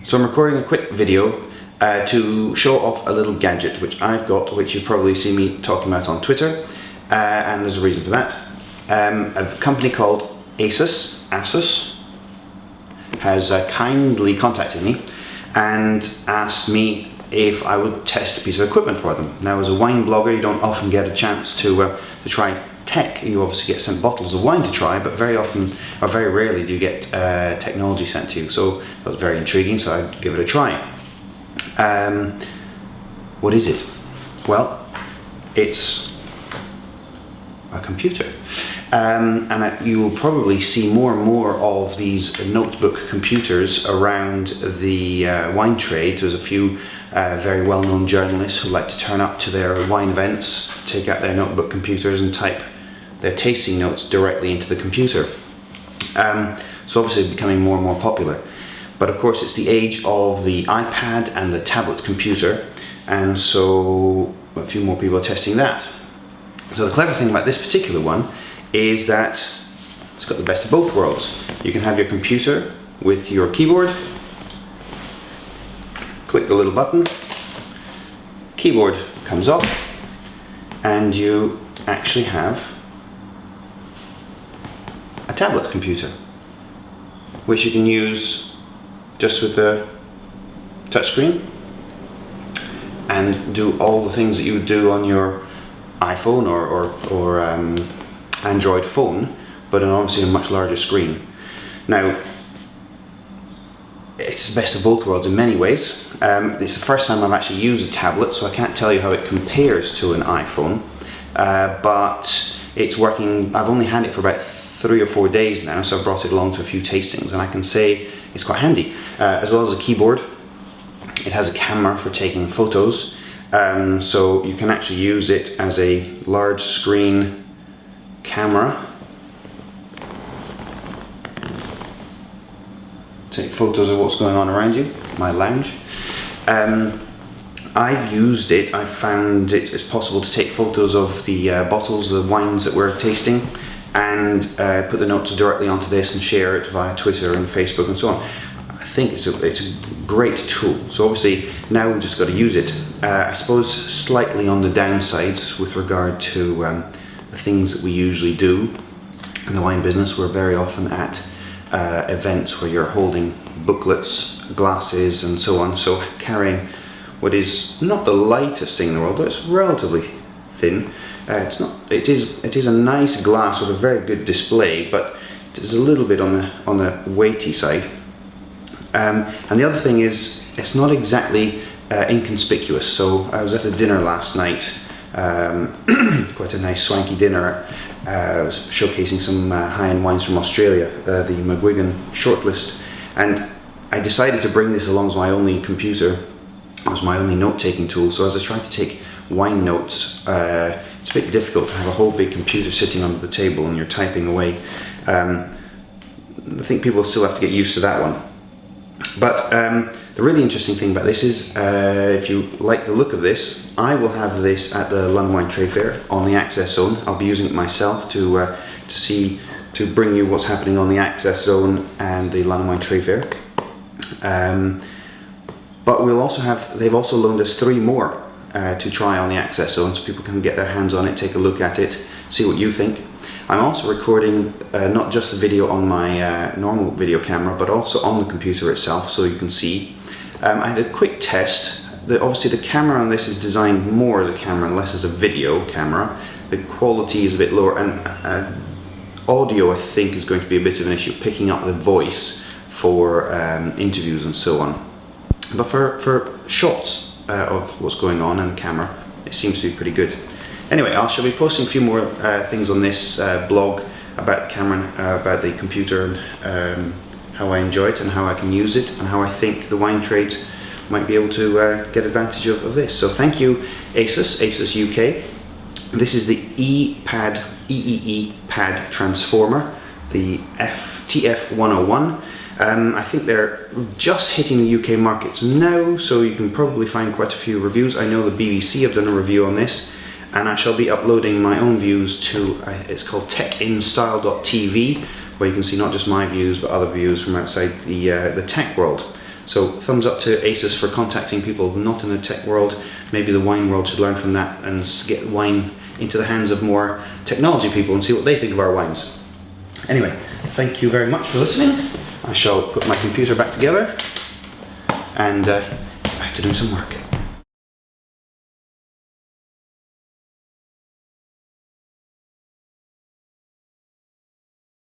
So I'm recording a quick video to show off a little gadget which I've got, which you've probably seen me talking about on Twitter, and there's a reason for that. A company called Asus has kindly contacted me and asked me if I would test a piece of equipment for them. Now, as a wine blogger, you don't often get a chance to try tech. You obviously get sent bottles of wine to try, but very often, or very rarely, do you get technology sent to you. So that was very intriguing, so I'd give it a try. What is it? Well, it's a computer. And you will probably see more and more of these notebook computers around the wine trade. There's a few very well-known journalists who like to turn up to their wine events, take out their notebook computers and type their tasting notes directly into the computer. So obviously it's becoming more and more popular. But of course it's the age of the iPad and the tablet computer, and so a few more people are testing that. So the clever thing about this particular one is that it's got the best of both worlds. You can have your computer with your keyboard, click the little button, keyboard comes up, and you actually have a tablet computer, which you can use just with the touchscreen and do all the things that you would do on your iPhone or Android phone, but on obviously a much larger screen. Now, it's the best of both worlds in many ways. It's the first time I've actually used a tablet, so I can't tell you how it compares to an iPhone, but it's working. I've only had it for about 3 or 4 days now, so I've brought it along to a few tastings, and I can say it's quite handy. As well as a keyboard, it has a camera for taking photos, so you can actually use it as a large screen camera. Take photos of what's going on around you, my lounge. I've used it, I've found it's possible to take photos of the bottles, the wines that we're tasting, and put the notes directly onto this and share it via Twitter and Facebook and so on. I think it's a great tool. So obviously now we've just got to use it. I suppose slightly on the downsides with regard to the things that we usually do in the wine business. We're very often at events where you're holding booklets, glasses and so on, so carrying what is not the lightest thing in the world, but it's relatively thin. It is a nice glass with a very good display, but it is a little bit on the weighty side. And the other thing is, it's not exactly inconspicuous. So I was at a dinner last night, quite a nice swanky dinner. I was showcasing some high-end wines from Australia, the McGuigan shortlist, and I decided to bring this along as my only computer, as my only note-taking tool. So as I tried to take wine notes, it's a bit difficult to have a whole big computer sitting under the table and you're typing away. I think people still have to get used to that one. But the really interesting thing about this is, if you like the look of this, I will have this at the London Wine Trade Fair on the Access Zone. I'll be using it myself to bring you what's happening on the Access Zone and the London Wine Trade Fair. But we'll also have, they've also loaned us 3 more to try on the Access Zone, so people can get their hands on it, take a look at it, see what you think. I'm also recording not just the video on my normal video camera, but also on the computer itself, so you can see. I had a quick test. Obviously the camera on this is designed more as a camera and less as a video camera. The quality is a bit lower, and audio I think is going to be a bit of an issue, picking up the voice for interviews and so on. But for shots of what's going on in the camera, it seems to be pretty good. Anyway, I shall be posting a few more things on this blog about the camera, about the computer, and how I enjoy it and how I can use it and how I think the wine trade might be able to get advantage of this. So thank you Asus UK. This is the EEE pad transformer, the TF101. I think they're just hitting the UK markets now, so you can probably find quite a few reviews. I know the BBC have done a review on this, and I shall be uploading my own views to, it's called techinstyle.tv, where you can see not just my views but other views from outside the tech world. So thumbs up to Asus for contacting people not in the tech world. Maybe the wine world should learn from that and get wine into the hands of more technology people and see what they think of our wines. Anyway, thank you very much for listening. I shall put my computer back together and back to doing some work.